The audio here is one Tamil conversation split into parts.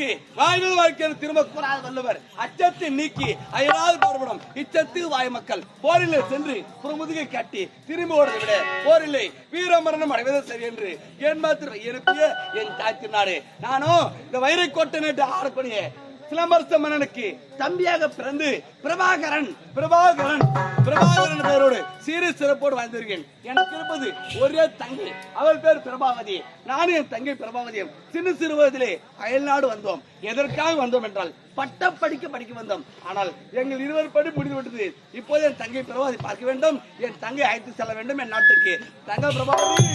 எனக்கு வாய்மது வாழ்க்கை திரும்ப கூறாத வல்லவர் அச்சத்தை நீக்கி அயராது போர்படும் இச்சத்து வாய் மக்கள் போரிலே சென்று முதுகை கட்டி திரும்பி ஓடுவதை விட போரில்லை வீரமரணம் அடைவதே சரி என்று என் மாத்திரம் எழுப்பிய என் தாய்க்கு நாடு நானும் இந்த வைரை கோட்டை நேற்று ஆடக்கூடிய சிலம்பரச மன்னனுக்கு தம்பியாக பிறந்து பிரபாகரன் பெயரோடு சீரு சிறப்போடு வாழ்ந்திருக்கேன். எனக்கு இருப்பது ஒரே தங்கை, அவள் பேர் பிரபாவதி. நானும் என் தங்கை பிரபாவதியும் சிறு வயதிலே அயல்நாடு வந்தோம். எதற்காக வந்தோம் என்றால் பட்ட படிக்க வந்தோம். ஆனால் எங்கள் இருவர் படி முடிந்துவிட்டது. இப்போது என் தங்கை பிரபாவதி பார்க்க வேண்டும், என் தங்கை அழைத்து செல்ல வேண்டும் என் நாட்டுக்கு. தங்க பிரபாவதி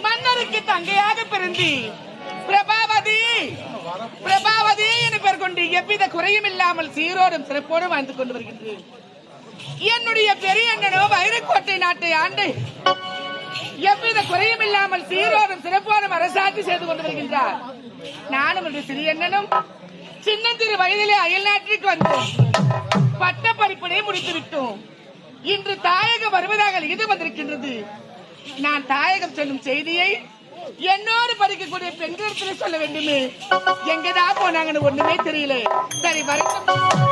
மன்னருக்கு தங்கையாக பிறந்து பிரபாவதி என பெயர் கொண்டு எவ்வித குறையும் இல்லாமல் சீரோடும் சிறப்போடும் வாழ்ந்து கொண்டு வருகின்றேன். என்னுடைய பெரிய அண்ணனோ வைரக்கோட்டை நாட்டை ஆண்டு எவ்வித குறையும் இல்லாமல் சீரோடும் சிறப்போடும் அரசாட்சி செய்து கொண்டு வருகின்றார். நானும் சிறிய அண்ணனும் சின்னந்திரு வயதிலே அயல் நாட்டிற்கு வந்தோம். பட்ட படிப்பினை முடித்து விட்டோம். இன்று தாயகம் வருவதாக இது வந்திருக்கின்றது. நான் தாயகம் சொல்லும் செய்தியை என்னோடு படிக்கக்கூடிய பெண்களிடத்தில் சொல்ல வேண்டுமே. எங்கதான் போனாங்கன்னு ஒண்ணுமே தெரியல. சரி வரட்டும்.